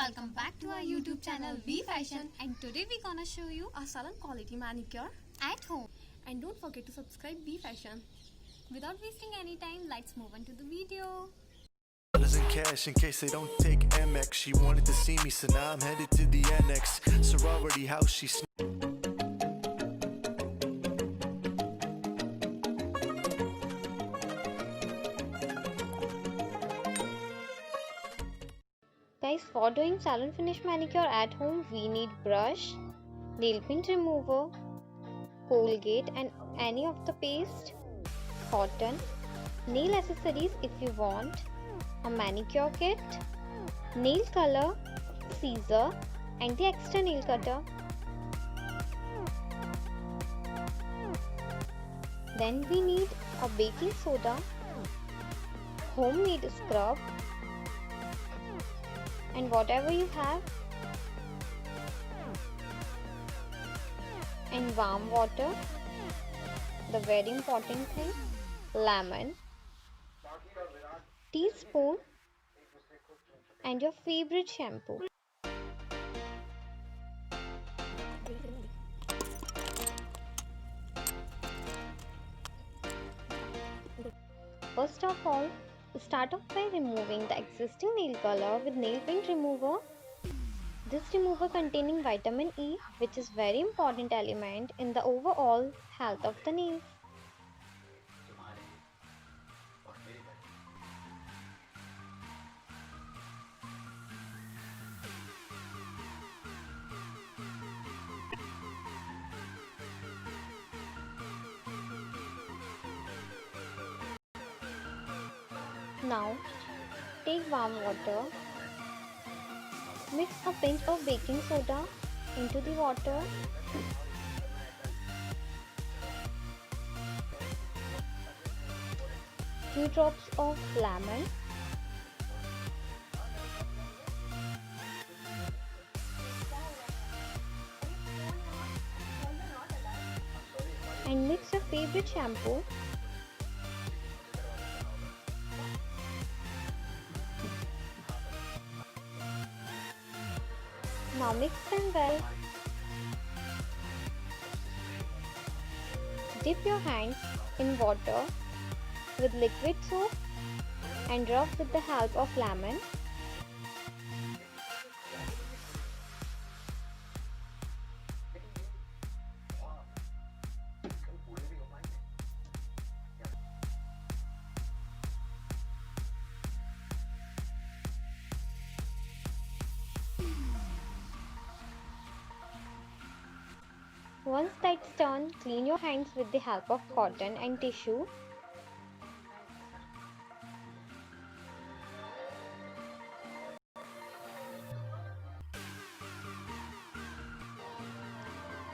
welcome back to our YouTube channel V Fashion, and today we gonna show you a salon quality manicure at home. and don't forget to subscribe V Fashion. Without wasting any time, let's move on to the video. Dollars in cash in case they don't take Amex. She wanted to see me, so now I'm headed to the annex. Sorority house, she Guys, for doing salon finish manicure at home, we need brush, nail paint remover, Colgate and any of the paste, cotton, nail accessories if you want, a manicure kit, nail color, scissor and the extra nail cutter. Then we need a baking soda, homemade scrub and whatever you have, and warm water, the very important thing, lemon, teaspoon and your favorite shampoo. First of all, start off by removing the existing nail color with nail paint remover. This remover containing vitamin E, which is very important element in the overall health of the nails. Now, take warm water, mix a pinch of baking soda into the water, few drops of lemon, and mix your favorite shampoo. Now mix them well. Dip your hands in water with liquid soap and rub with the help of lemon. Once that's done, clean your hands with the help of cotton and tissue.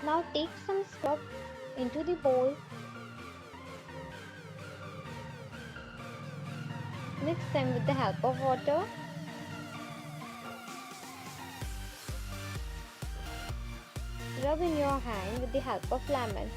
Now take some scrub into the bowl. Mix them with the help of water. Rub in your hand with the help of lemon.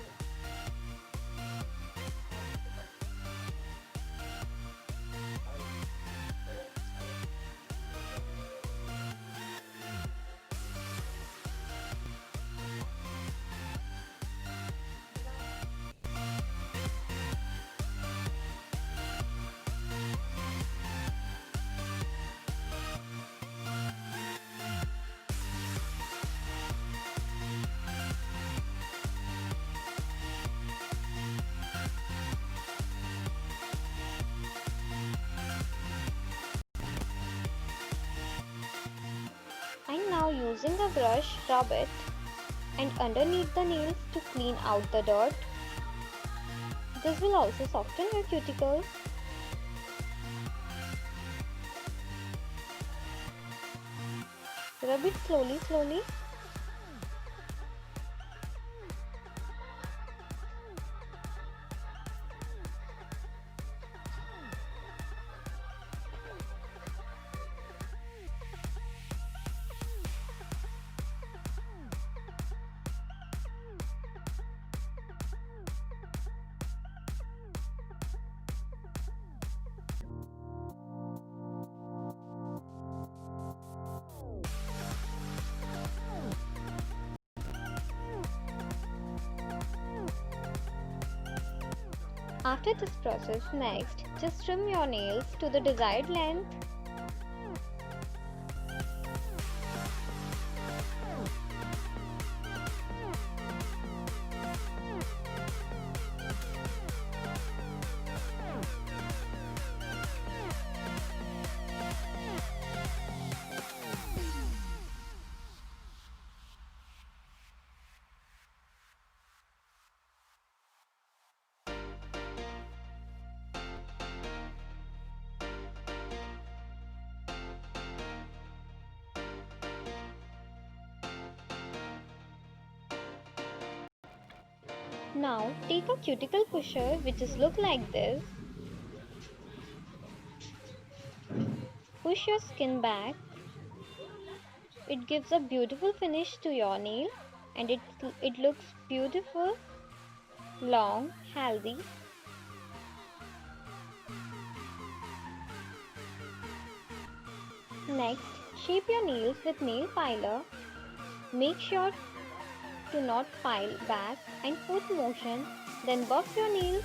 And now using a brush, rub it and underneath the nails to clean out the dirt. This will also soften your cuticles. Rub it slowly. After this process, next, just trim your nails to the desired length. Now take a cuticle pusher which is look like this. Push your skin back. It gives a beautiful finish to your nail and it looks beautiful, long, healthy. Next, shape your nails with nail filer. Make sure to not file back and foot motion, then buff your nails.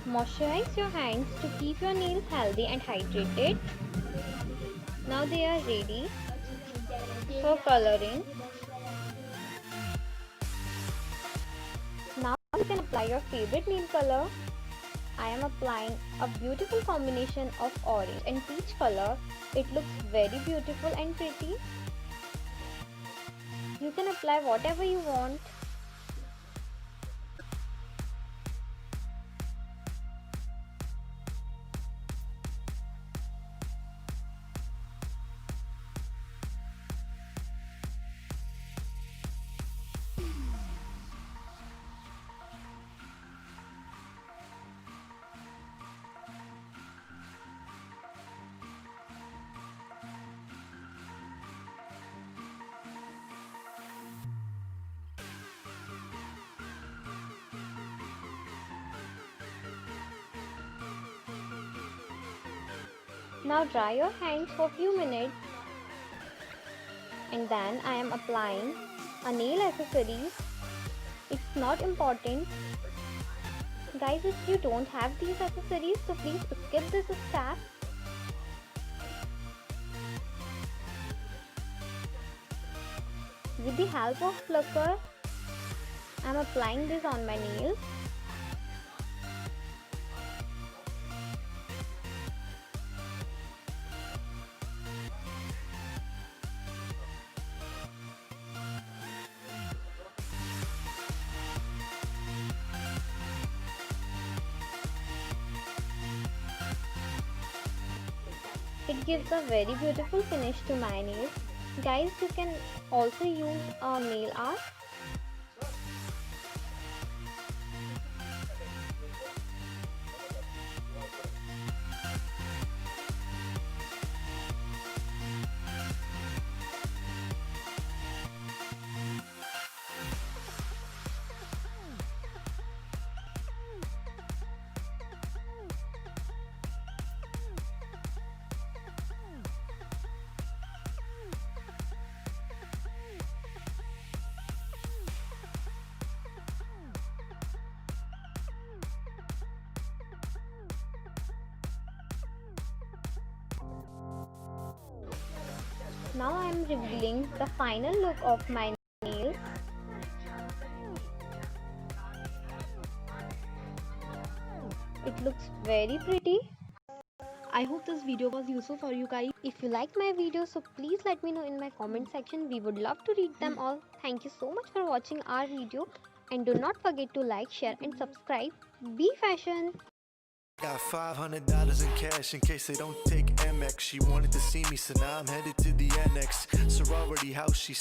Moisturize your hands to keep your nails healthy and hydrated. Now they are ready for coloring. Now you can apply your favorite nail color. I am applying a beautiful combination of orange and peach color. It looks very beautiful and pretty. You can apply whatever you want. Now dry your hands for a few minutes and then I am applying a nail accessories. It's not important. Guys, if you don't have these accessories, so please skip this step. With the help of plucker, I am applying this on my nails. It gives a very beautiful finish to my nails. Guys, you can also use a nail art. Now I am revealing the final look of my nails. It looks very pretty. I hope this video was useful for you guys. If you like my video, so please let me know in my comment section. We would love to read them all. Thank you so much for watching our video. And do not forget to like, share and subscribe. Be Fashion! Got $500 in cash in case they don't take Amex. She wanted to see me, so now I'm headed to the annex. Sorority house, she